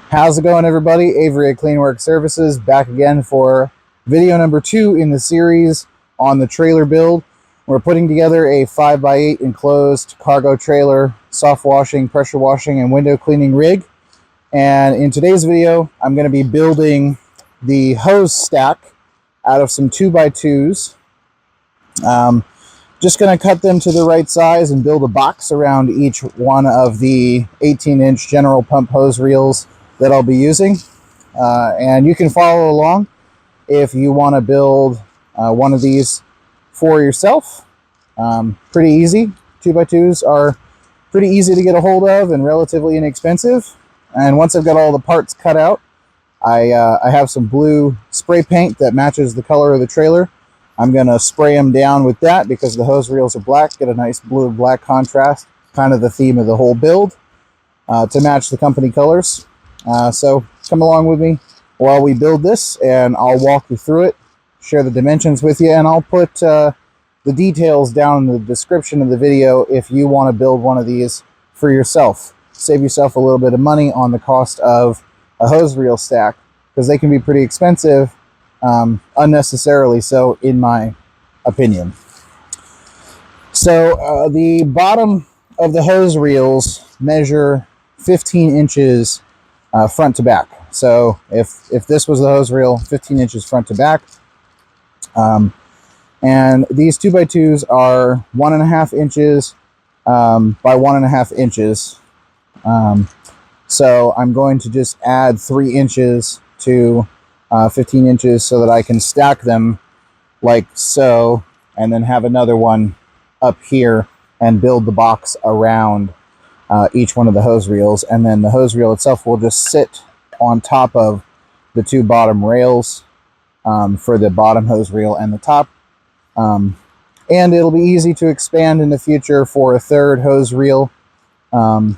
How's it going, everybody? Avery at Cleanwork Services back again for video number 2 in the series on the trailer build. We're putting together a 5x8 enclosed cargo trailer, soft washing, pressure washing, and window cleaning rig. And in today's video, I'm going to be building the hose stack out of some 2x2s. Just going to cut them to the right size and build a box around each one of the 18-inch general pump hose reels that I'll be using. And you can follow along if you want to build one of these for yourself. Pretty easy. 2x2s are pretty easy to get a hold of and relatively inexpensive. And once I've got all the parts cut out, I have some blue spray paint that matches the color of the trailer. I'm going to spray them down with that because the hose reels are black, get a nice blue-black contrast, kind of the theme of the whole build, to match the company colors. So come along with me while we build this, and I'll walk you through it, share the dimensions with you, and I'll put the details down in the description of the video if you want to build one of these for yourself. Save yourself a little bit of money on the cost of a hose reel stack, because they can be pretty expensive, unnecessarily so, in my opinion. So the bottom of the hose reels measure 15 inches front to back. So if this was the hose reel, 15 inches front to back. And these 2x2s are 1.5 inches by 1.5 inches. So I'm going to just add 3 inches to 15 inches so that I can stack them like so, and then have another one up here and build the box around each one of the hose reels. And then the hose reel itself will just sit on top of the two bottom rails for the bottom hose reel and the top. And it'll be easy to expand in the future for a third hose reel. So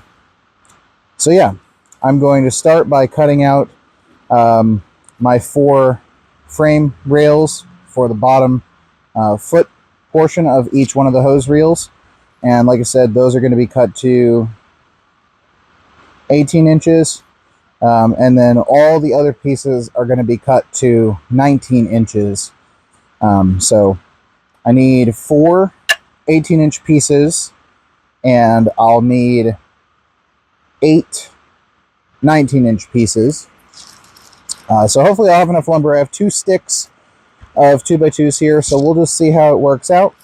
yeah, I'm going to start by cutting out my 4 frame rails for the bottom foot portion of each one of the hose reels. And like I said, those are going to be cut to 18 inches. And then all the other pieces are going to be cut to 19 inches. So I need 4 18-inch pieces, and I'll need 8 19-inch pieces. So hopefully I'll have enough lumber. I have 2 sticks of 2x2s here, so we'll just see how it works out.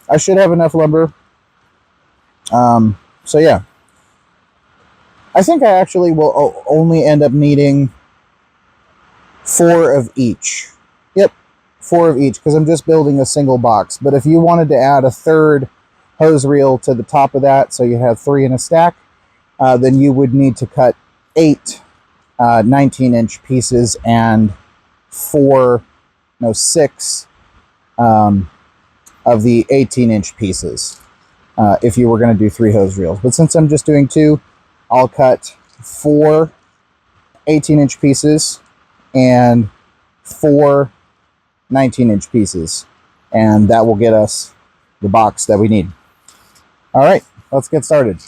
I should have enough lumber. So yeah. I think I actually will only end up needing 4 of each. Yep, 4 of each, because I'm just building a single box. But if you wanted to add a third hose reel to the top of that, so you have 3 in a stack, then you would need to cut 8 19-inch pieces and 6 of the 18-inch pieces if you were going to do 3 hose reels. But since I'm just doing 2, I'll cut 4 18-inch pieces and 4 19-inch pieces, and that will get us the box that we need. All right, let's get started.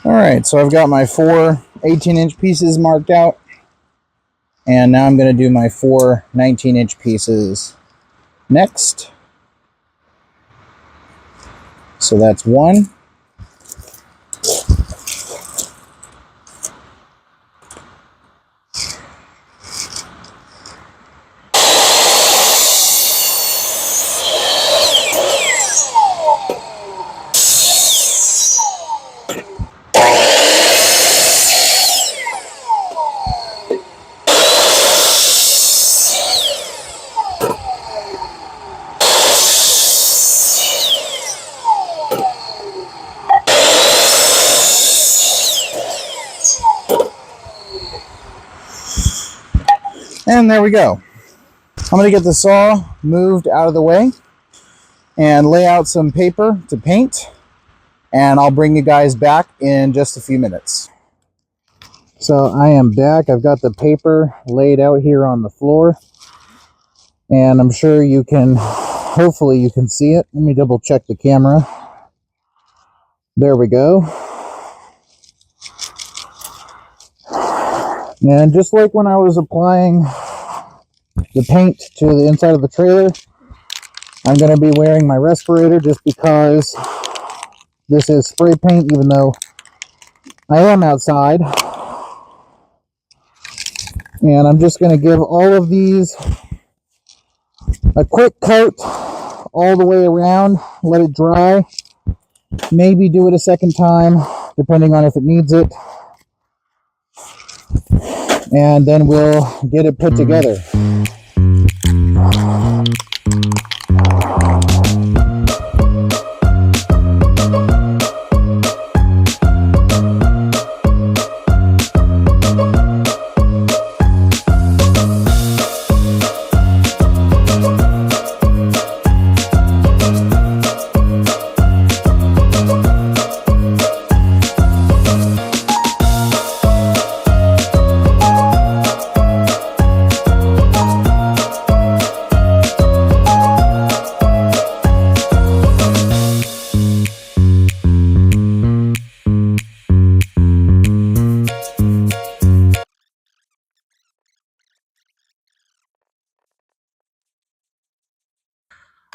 Alright, so I've got my 4 18-inch pieces marked out, and now I'm going to do my 4 19-inch pieces next. So that's 1. And there we go. I'm going to get the saw moved out of the way and lay out some paper to paint, and I'll bring you guys back in just a few minutes. So I am back. I've got the paper laid out here on the floor, and I'm sure you can, hopefully you can see it. Let me double check the camera. There we go. And just like when I was applying the paint to the inside of the trailer, I'm going to be wearing my respirator just because this is spray paint, even though I am outside. And I'm just going to give all of these a quick coat all the way around, let it dry, maybe do it a second time depending on if it needs it, and then we'll get it put together.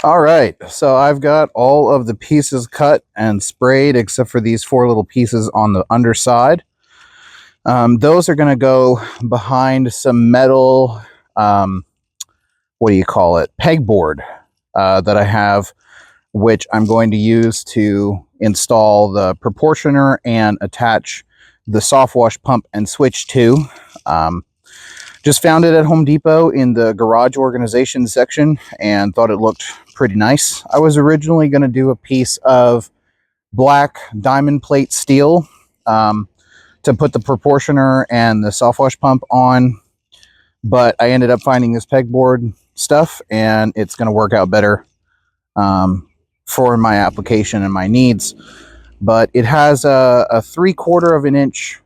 All right, so I've got all of the pieces cut and sprayed except for these 4 little pieces on the underside. Those are going to go behind some metal, what do you call it, pegboard that I have, which I'm going to use to install the proportioner and attach the soft wash pump and switch to. Just found it at Home Depot in the garage organization section and thought it looked pretty nice. I was originally going to do a piece of black diamond plate steel to put the proportioner and the soft wash pump on, but I ended up finding this pegboard stuff, and it's going to work out better for my application and my needs. But it has a 3/4 of an inch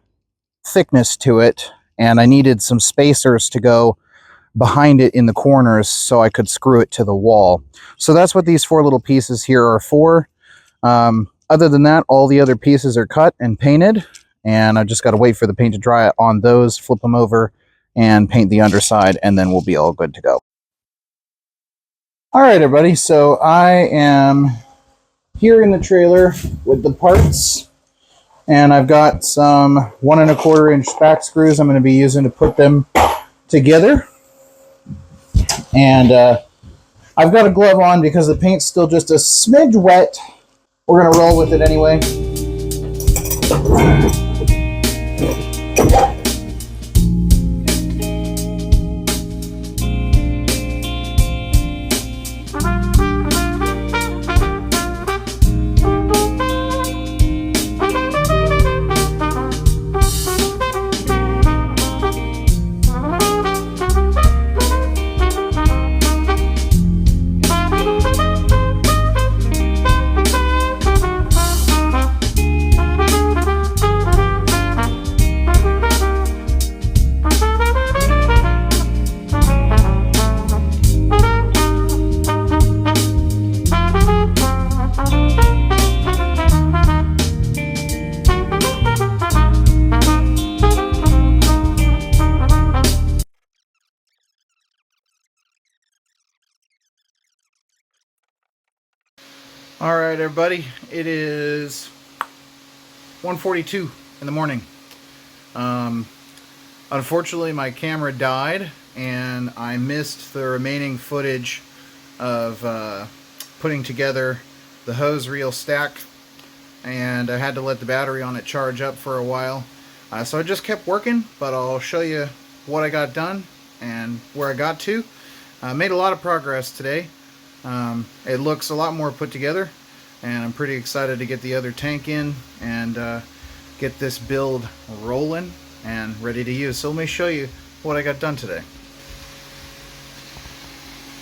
thickness to it, and I needed some spacers to go behind it in the corners so I could screw it to the wall. So that's what these 4 little pieces here are for. Other than that, all the other pieces are cut and painted, and I just got to wait for the paint to dry on those, flip them over, and paint the underside, and then we'll be all good to go. All right, everybody, so I am here in the trailer with the parts, and I've got some 1 1/4 inch back screws I'm going to be using to put them together. And I've got a glove on because the paint's still just a smidge wet. We're going to roll with it anyway. All right, everybody, it is 1:42 in the morning. Unfortunately, my camera died, and I missed the remaining footage of putting together the hose reel stack, and I had to let the battery on it charge up for a while. So I just kept working, but I'll show you what I got done and where I got to. Made a lot of progress today. It looks a lot more put together, and I'm pretty excited to get the other tank in and get this build rolling and ready to use. So let me show you what I got done today.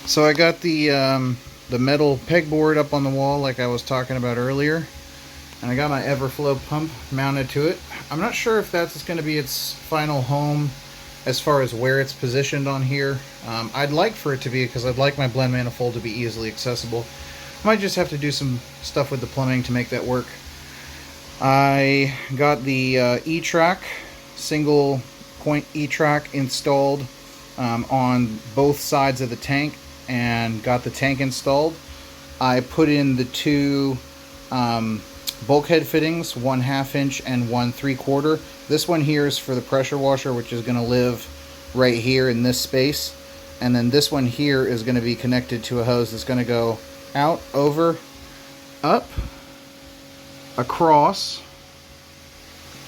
So I got the metal pegboard up on the wall like I was talking about earlier, and I got my Everflow pump mounted to it. I'm not sure if that's going to be its final home as far as where it's positioned on here. I'd like for it to be, because I'd like my blend manifold to be easily accessible. Might just have to do some stuff with the plumbing to make that work. I got the E-track, single point E-track installed on both sides of the tank, and got the tank installed. I put in the two bulkhead fittings, 1/2 inch and 1 3/4. This one here is for the pressure washer, which is going to live right here in this space, and then this one here is going to be connected to a hose that's going to go out, over, up, across,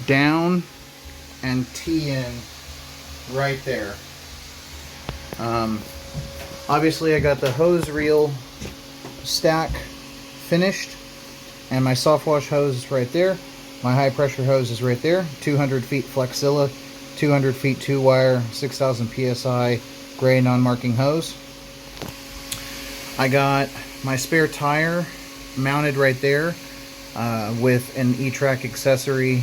down, and tee in right there. Obviously I got the hose reel stack finished, and my soft wash hose is right there. My high pressure hose is right there. 200 feet Flexilla, 200 feet 2-wire, 6,000 psi gray non-marking hose. I got my spare tire mounted right there with an E-track accessory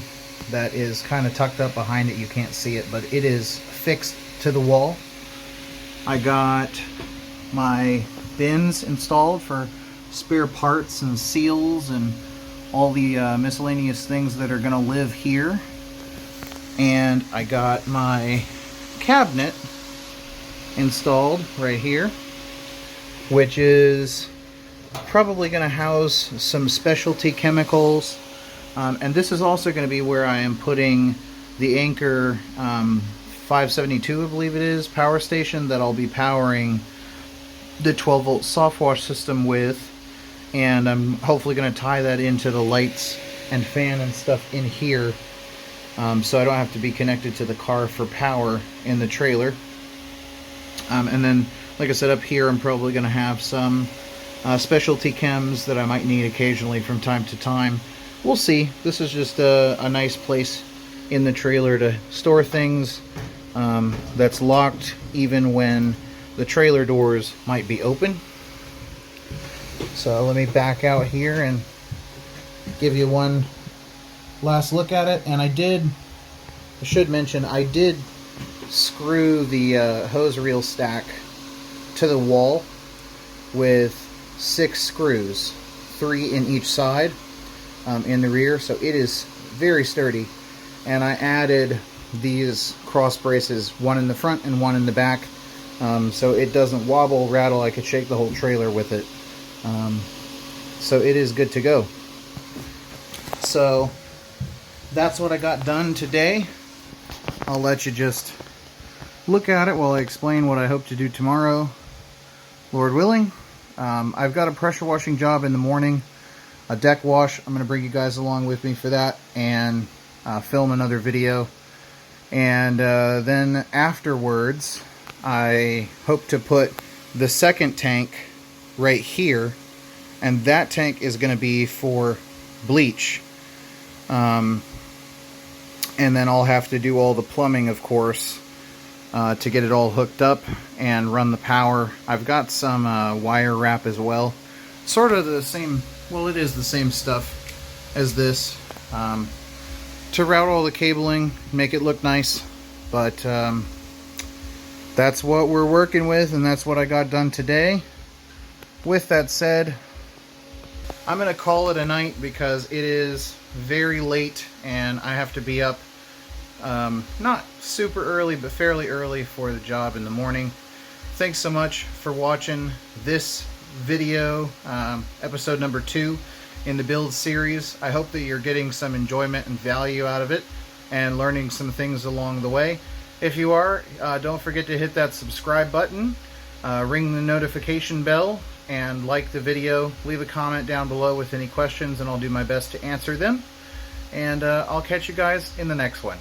that is kind of tucked up behind it. You can't see it, but it is fixed to the wall. I got my bins installed for spare parts and seals and all the miscellaneous things that are going to live here. And I got my cabinet installed right here, which is probably going to house some specialty chemicals. And this is also going to be where I am putting the Anchor 572, I believe it is, power station that I'll be powering the 12-volt soft wash system with. And I'm hopefully going to tie that into the lights and fan and stuff in here, so I don't have to be connected to the car for power in the trailer. And then, like I said, up here I'm probably going to have some specialty chems that I might need occasionally from time to time. We'll see. This is just a nice place in the trailer to store things that's locked even when the trailer doors might be open. So let me back out here and give you one last look at it. And I should mention, I did screw the hose reel stack to the wall with 6 screws, 3 in each side in the rear, so it is very sturdy. And I added these cross braces, one in the front and one in the back, so it doesn't wobble, rattle. I could shake the whole trailer with it. So it is good to go. So that's what I got done today. I'll let you just look at it while I explain what I hope to do tomorrow, Lord willing. I've got a pressure washing job in the morning, a deck wash. I'm going to bring you guys along with me for that and film another video. And then afterwards, I hope to put the second tank right here, and that tank is going to be for bleach. And then I'll have to do all the plumbing, of course, to get it all hooked up and run the power. I've got some wire wrap as well. Sort of the same, well, it is the same stuff as this, to route all the cabling, make it look nice. But that's what we're working with, and that's what I got done today. With that said, I'm going to call it a night because it is very late and I have to be up not super early, but fairly early for the job in the morning. Thanks so much for watching this video, episode number 2 in the build series. I hope that you're getting some enjoyment and value out of it and learning some things along the way. If you are, don't forget to hit that subscribe button, ring the notification bell, and like the video. Leave a comment down below with any questions and I'll do my best to answer them. And I'll catch you guys in the next one.